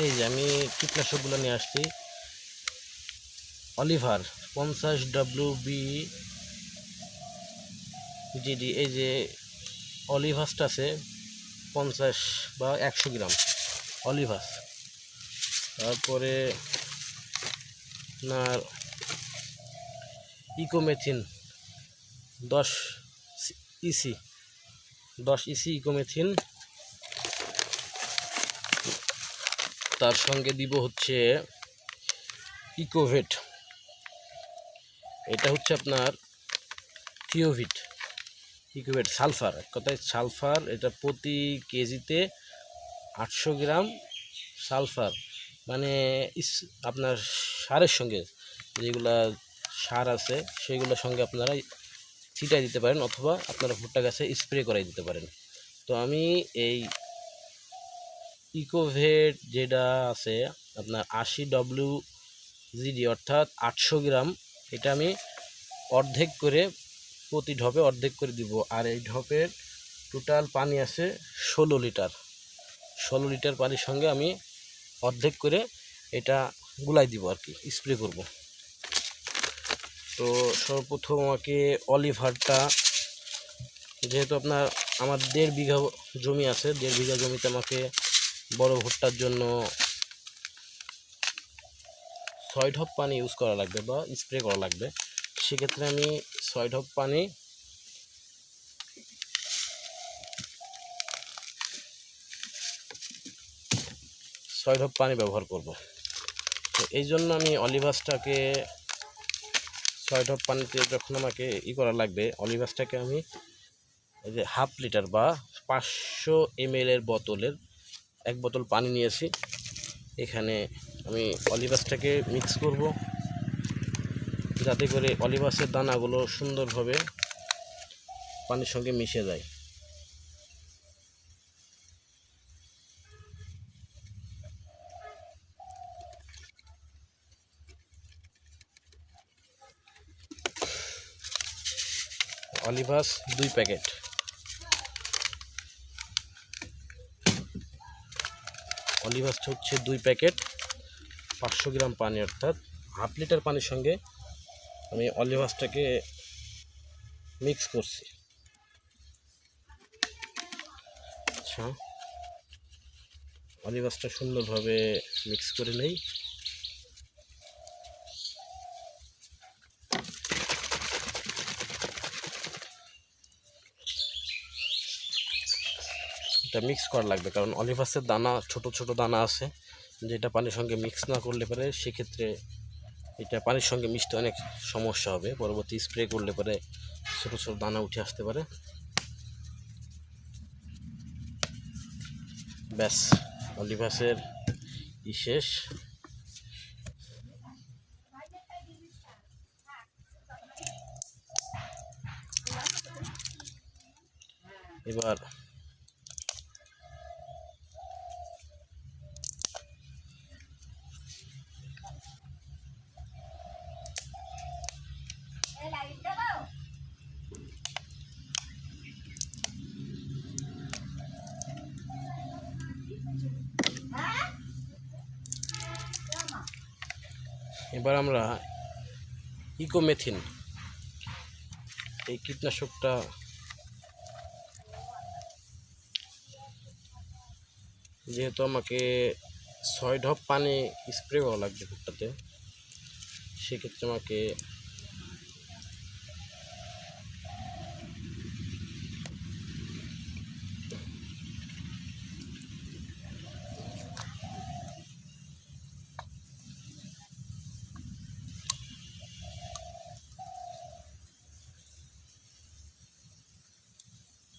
এই যে আমি কীটনাশকগুলো নিয়ে আসছি। অলিভার 50 WB জিডি, এই যে অলিভাসটা আছে 50 বা 100 গ্রাম অলিভাস। তারপরে আপনার ইকোমেথিন 10 ইসি, 10 ইসি ইকোমেথিন। তার সঙ্গে দিব হচ্ছে ইকোভেট, এটা হচ্ছে আপনার থিওভিট। ইকোভেট সালফার, এক কথায় সালফার, এটা প্রতি কেজিতে 800 গ্রাম সালফার। মানে আপনার সারের সঙ্গে যেগুলা সার আছে সেগুলোর সঙ্গে আপনারা ছিটাই দিতে পারেন, অথবা আপনারা ভুট্টা গাছে স্প্রে করাই দিতে পারেন। তো আমি এই ইকোভেট যেটা আছে আপনার 80 WGD অর্থাৎ 800 গ্রাম, এটা আমি অর্ধেক করে প্রতি ঢপে অর্ধেক করে দিব। আর এই ঢপের টোটাল পানি আছে 16 লিটার। 16 লিটার পানির সঙ্গে আমি অর্ধেক করে এটা গুলাই দিব আর কি, স্প্রে করব। তো সর্বপ্রথম আমাকে অলিভারটা, যেহেতু আমার 1.5 বিঘা জমি আছে, 1.5 বিঘা জমিতে আমাকে বড় ভুট্টার জন্য 6 ঢপ পানি ইউজ করা লাগবে বা স্প্রে করা লাগবে। সেক্ষেত্রে আমি 6 ঢপ পানি ব্যবহার করব। তো এই জন্য আমি অলিভাসটাকে 6 ঢপ পানিতে যখন আমাকে করা লাগবে, অলিভাসটাকে আমি এই যে 1/2 লিটার বা 500 ml এর বোতলের 1 বোতল পানি নিয়েছি। এখানে আমি অলিভাসটাকে মিক্স করব, যাতে করে অলিভাসের দানাগুলো সুন্দরভাবে পানির সঙ্গে মিশে যায়। অলিভাস 2 প্যাকেট, অলিভাসটা হচ্ছে 2 প্যাকেট 500 গ্রাম পানি, অর্থাৎ 1/2 লিটার পানির সঙ্গে আমি অলিভাসটাকে মিক্স করছি। আচ্ছা, অলিভাসটা সুন্দরভাবে মিক্স করে নেই। এটা মিক্স করা লাগবে, কারণ অলিভাসের দানা ছোট ছোট দানা আছে, যেটা পানির সঙ্গে মিক্স না করলে পরে সেক্ষেত্রে এটা পানির সঙ্গে মিশতে অনেক সমস্যা হবে। পরবর্তী স্প্রে করলে পরে ছোট ছোট দানা উঠে আসতে পারে। ব্যাস, অলিভাসের শেষ। এবার আমরা ইকোমেথিন, এই কীটনাশকটা যেহেতু আমাকে 6 ঢপ পানি স্প্রে করা লাগবে ভুট্টাতে, সেক্ষেত্রে আমাকে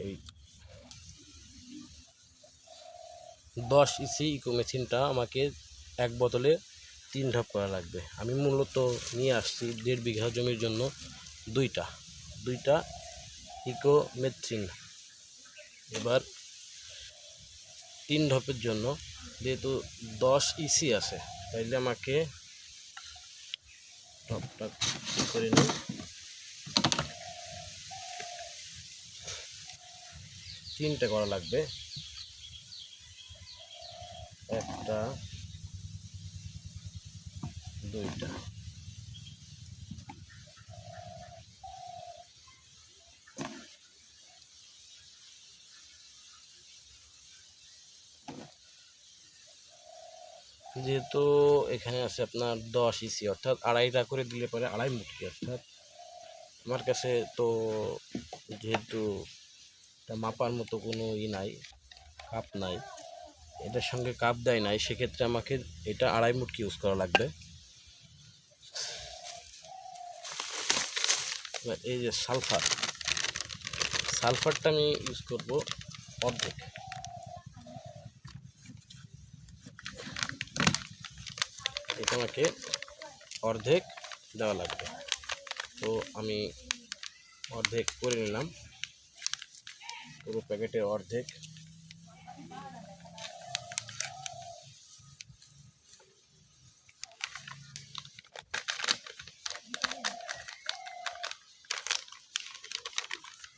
এই 10 ইসি ইকোমেথিনটা আমাকে 1 বোতলে 3 ঢপ করা লাগবে। আমি মূলত নিয়ে আসছি 1.5 বিঘা জমির জন্য দুইটা ইকোমেথিন। এবার 3 ঢপের জন্য যেহেতু 10 ইসি আছে, তাইলে আমাকে ঢপটা করে নিই। 3টে করা লাগবে, 1টা 2টা। যেহেতু এখানে আছে আপনার 10 ইসি অর্থাৎ আড়াইটা করে দিলে পরে আড়াই মুটকি, অর্থাৎ আমার কাছে তো যেহেতু এটা মাপার মতো কোনো নাই, কাপ নাই, এটার সঙ্গে কাপ দেয় নাই, সেক্ষেত্রে আমাকে এটা আড়াই মুটকি ইউজ করা লাগবে। এই যে সালফারটা আমি ইউজ করব অর্ধেক। এটা আমাকে অর্ধেক দেওয়া লাগবে, তো আমি অর্ধেক করে নিলাম, পুরো প্যাকেটের অর্ধেক।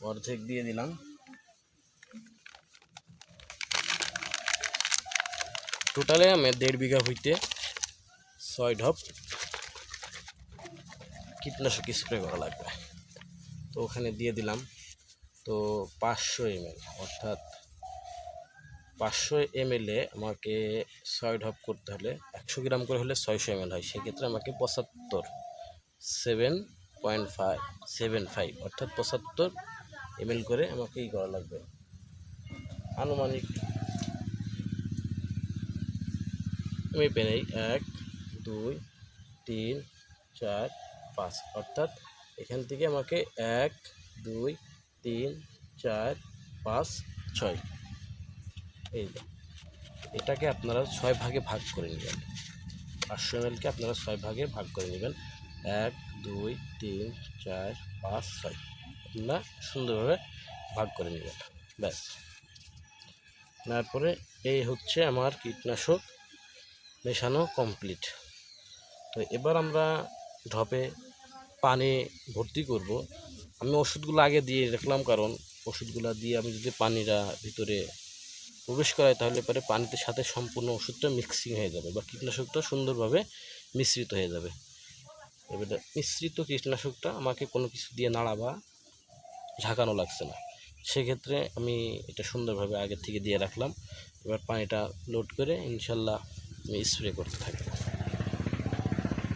অর্ধেক দিয়ে দিলাম। টোটালে আমার 1.5 বিঘা হইতে 6 ঢপ কীটনাশক স্প্রে করা লাগবে, তো ওখানে দিয়ে দিলাম। তো 500 ml, অর্থাৎ 500 ml আমাকে 6 ঢপ করতে হলে 100 গ্রাম করে হলে 600 ml হয়, সেক্ষেত্রে আমাকে 7.75 অর্থাৎ 75 ml করে আমাকে করা লাগবে। আনুমানিক আমি পেনেই 1 2 3 4 5, অর্থাৎ এখান থেকে আমাকে 1 2 3 4 5 6, এই এটাকে আপনারা 6 ভাগে ভাগ করে নেবেন। 500 ml আপনারা 6 ভাগে ভাগ করে নেবেন। 1 2 3 4 5 6 আপনারা সুন্দরভাবে ভাগ করে নেবেন। ব্যাস, তারপরে এই হচ্ছে আমার কীটনাশক মেশানো কমপ্লিট। তো এবার আমরা ঢপে পানি ভর্তি করব। আমি ওষুধগুলো আগে দিয়ে রাখলাম, কারণ ওষুধগুলো দিয়ে আমি যদি পানিটা ভিতরে প্রবেশ করাই তাহলে পরে পানিতে সাথে সম্পূর্ণ ওষুধটা মিক্সিং হয়ে যাবে বা কীটনাশকটা সুন্দরভাবে মিশ্রিত হয়ে যাবে। এবারে মিশ্রিত কীটনাশকটা আমাকে কোনো কিছু দিয়ে নাড়া বা ঝাঁকানো লাগছে না, সেক্ষেত্রে আমি এটা সুন্দরভাবে আগের থেকে দিয়ে রাখলাম। এবার পানিটা লোড করে ইনশাল্লাহ আমি স্প্রে করতে থাকি।